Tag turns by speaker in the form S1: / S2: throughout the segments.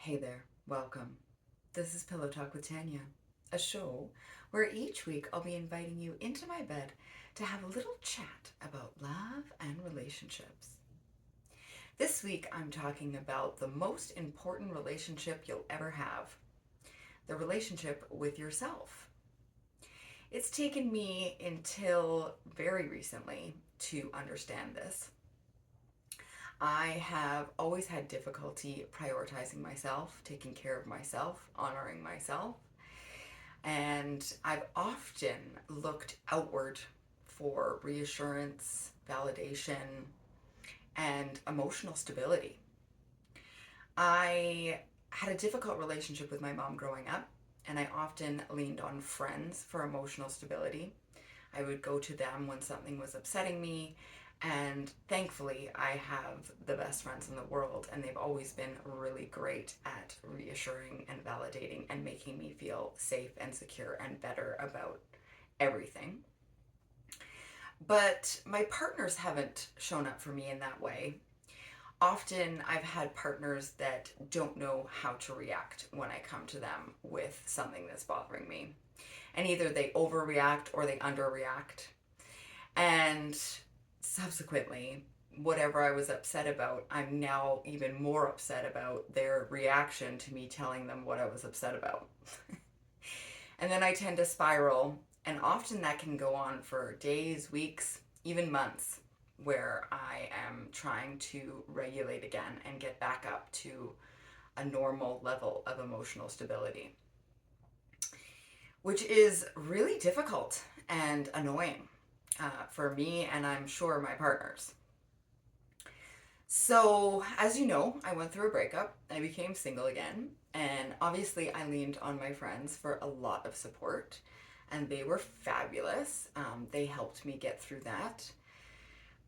S1: Hey there, welcome. This is Pillow Talk with Tanya, a show where each week I'll be inviting you into my bed to have a little chat about love and relationships. This week I'm talking about the most important relationship you'll ever have, the relationship with yourself. It's taken me until very recently to understand this. I have always had difficulty prioritizing myself, taking care of myself, honoring myself. And I've often looked outward for reassurance, validation, and emotional stability. I had a difficult relationship with my mom growing up, and I often leaned on friends for emotional stability. I would go to them when something was upsetting me, and thankfully, I have the best friends in the world, and they've always been really great at reassuring and validating and making me feel safe and secure and better about everything. But my partners haven't shown up for me in that way. Often, I've had partners that don't know how to react when I come to them with something that's bothering me. And either they overreact or they underreact. And subsequently, whatever I was upset about, I'm now even more upset about their reaction to me telling them what I was upset about. And then I tend to spiral, and often that can go on for days, weeks, even months, where I am trying to regulate again and get back up to a normal level of emotional stability, which is really difficult and annoying for me and I'm sure my partners. So, as you know, I went through a breakup. I became single again. And obviously, I leaned on my friends for a lot of support. And they were fabulous. They helped me get through that.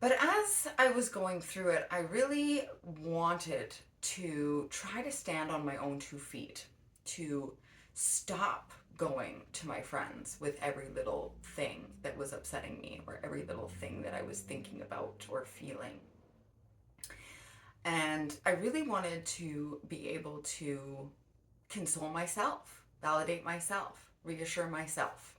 S1: But as I was going through it, I really wanted to try to stand on my own 2 feet, to stop going to my friends with every little thing that was upsetting me or every little thing that I was thinking about or feeling. And I really wanted to be able to console myself, validate myself, reassure myself.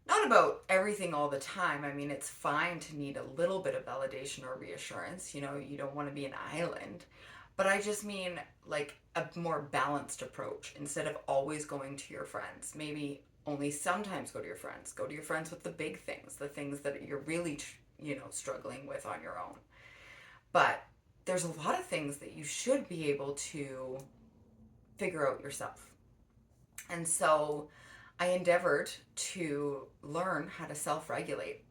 S1: Not about everything all the time. I mean, it's fine to need a little bit of validation or reassurance. You don't want to be an island. But I just mean like a more balanced approach instead of always going to your friends. Maybe only sometimes go to your friends. Go to your friends with the big things, the things that you're really, struggling with on your own. But there's a lot of things that you should be able to figure out yourself. And so I endeavored to learn how to self regulate,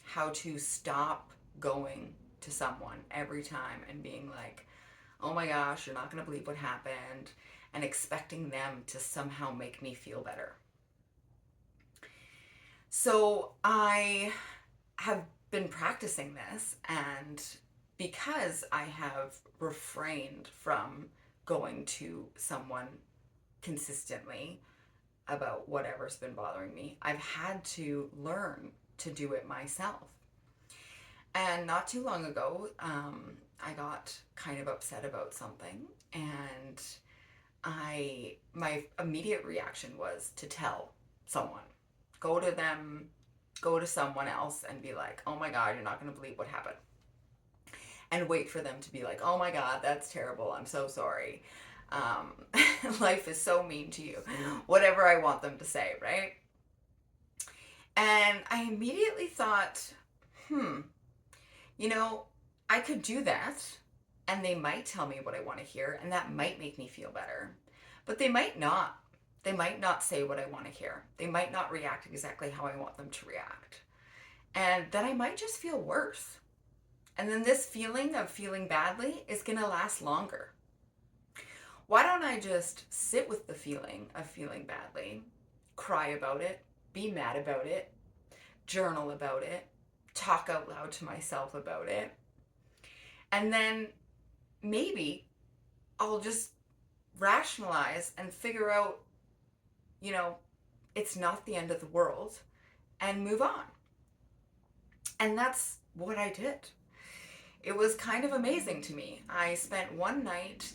S1: how to stop going to someone every time and being like, oh my gosh, you're not going to believe what happened, and expecting them to somehow make me feel better. So I have been practicing this, and because I have refrained from going to someone consistently about whatever's been bothering me, I've had to learn to do it myself. And not too long ago, I got kind of upset about something, and my immediate reaction was to tell someone, go to them, go to someone else, and be like, "Oh my God, you're not going to believe what happened," and wait for them to be like, "Oh my God, that's terrible. I'm so sorry. Um, life is so mean to you." Whatever I want them to say, right? And I immediately thought, hmm, you know, I could do that, and they might tell me what I want to hear, and that might make me feel better. But they might not. They might not say what I want to hear. They might not react exactly how I want them to react. And then I might just feel worse. And then this feeling of feeling badly is going to last longer. Why don't I just sit with the feeling of feeling badly, cry about it, be mad about it, journal about it, talk out loud to myself about it, and then maybe I'll just rationalize and figure out, you know, it's not the end of the world and move on. And that's what I did. It was kind of amazing to me. I spent one night,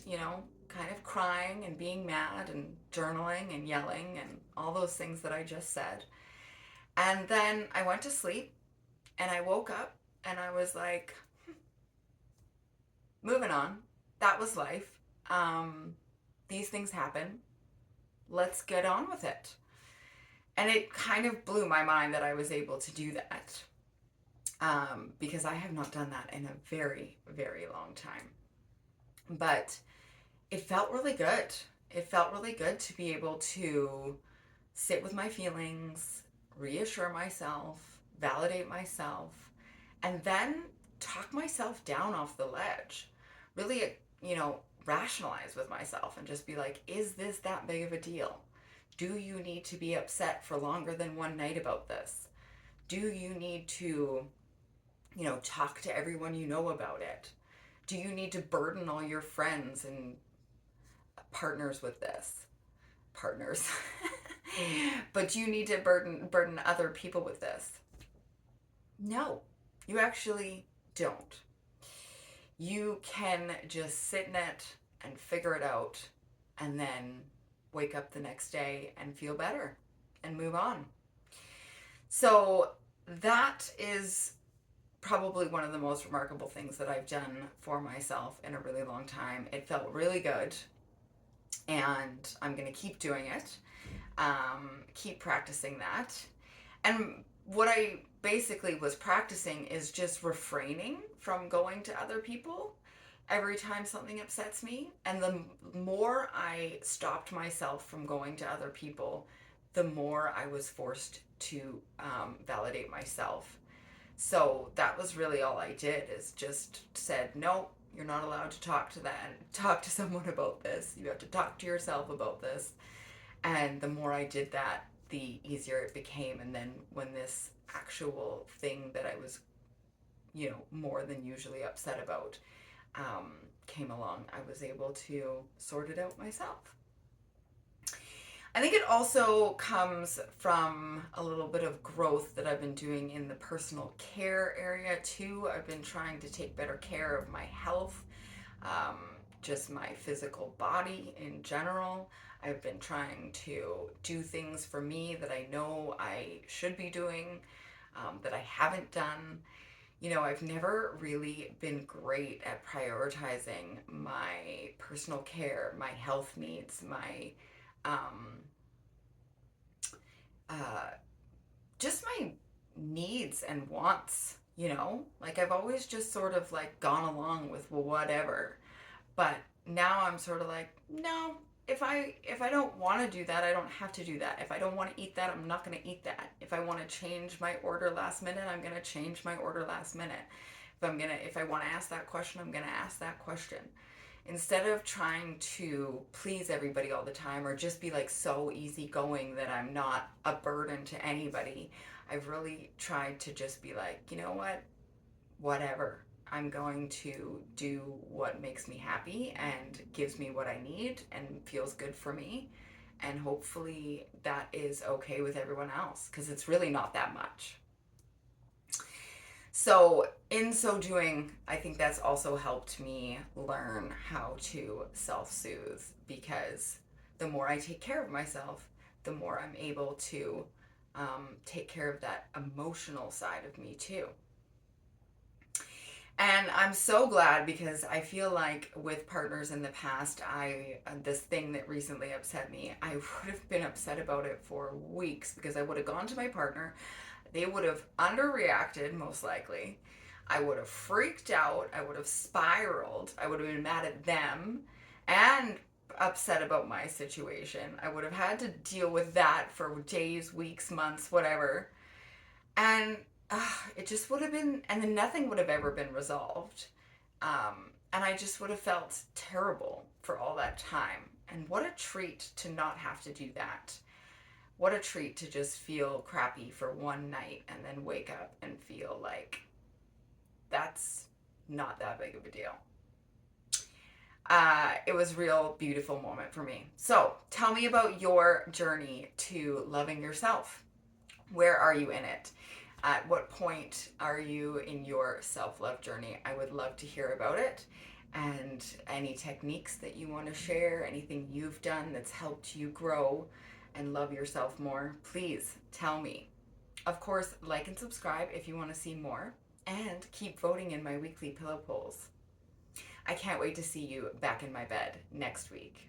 S1: kind of crying and being mad and journaling and yelling and all those things that I just said. And then I went to sleep and I woke up and I was like, moving on. That was life. These things happen. Let's get on with it. And it kind of blew my mind that I was able to do that, because I have not done that in a very, very long time. But it felt really good. It felt really good to be able to sit with my feelings, reassure myself, validate myself, and then talk myself down off the ledge. Really, rationalize with myself and just be like, is this that big of a deal? Do you need to be upset for longer than one night about this? Do you need to, talk to everyone you know about it? Do you need to burden all your friends and partners with this? Partners. But you need to burden other people with this? No, you actually don't. You can just sit in it and figure it out and then wake up the next day and feel better and move on. So that is probably one of the most remarkable things that I've done for myself in a really long time. It felt really good, and I'm going to keep doing it, keep practicing that. And what I basically was practicing is just refraining from going to other people every time something upsets me. And the more I stopped myself from going to other people, the more I was forced to validate myself. So that was really all I did, is just said, no, you're not allowed to talk to someone about this. You have to talk to yourself about this. And the more I did that, the easier it became. And then when this actual thing that I was, more than usually upset about, came along, I was able to sort it out myself. I think it also comes from a little bit of growth that I've been doing in the personal care area too. I've been trying to take better care of my health, um, just my physical body in general. I've been trying to do things for me that I know I should be doing, that I haven't done. I've never really been great at prioritizing my personal care, my health needs, my um, uh, just my needs and wants. Like I've always just sort of like gone along with, well, whatever. But now I'm sort of like, no, if I don't want to do that, I don't have to do that. If I don't want to eat that, I'm not going to eat that. If I want to change my order last minute, I'm going to change my order last minute. If I want to ask that question, I'm going to ask that question. Instead of trying to please everybody all the time, or just be like so easygoing that I'm not a burden to anybody, I've really tried to just be like, you know what? Whatever. I'm going to do what makes me happy and gives me what I need and feels good for me. And hopefully that is okay with everyone else, because it's really not that much. So, in so doing, I think that's also helped me learn how to self soothe, because the more I take care of myself, the more I'm able to take care of that emotional side of me too. And I'm so glad, because I feel like with partners in the past, this thing that recently upset me, I would have been upset about it for weeks, because I would have gone to my partner. They would have underreacted, most likely. I would have freaked out. I would have spiraled. I would have been mad at them and upset about my situation. I would have had to deal with that for days, weeks, months, whatever. And it just would have been, and then nothing would have ever been resolved. And I just would have felt terrible for all that time. And what a treat to not have to do that. What a treat to just feel crappy for one night and then wake up and feel like that's not that big of a deal. It was a real beautiful moment for me. So tell me about your journey to loving yourself. Where are you in it? At what point are you in your self-love journey? I would love to hear about it. And any techniques that you want to share, anything you've done that's helped you grow and love yourself more, please tell me. Of course, like and subscribe if you want to see more, and keep voting in my weekly pillow polls. I can't wait to see you back in my bed next week.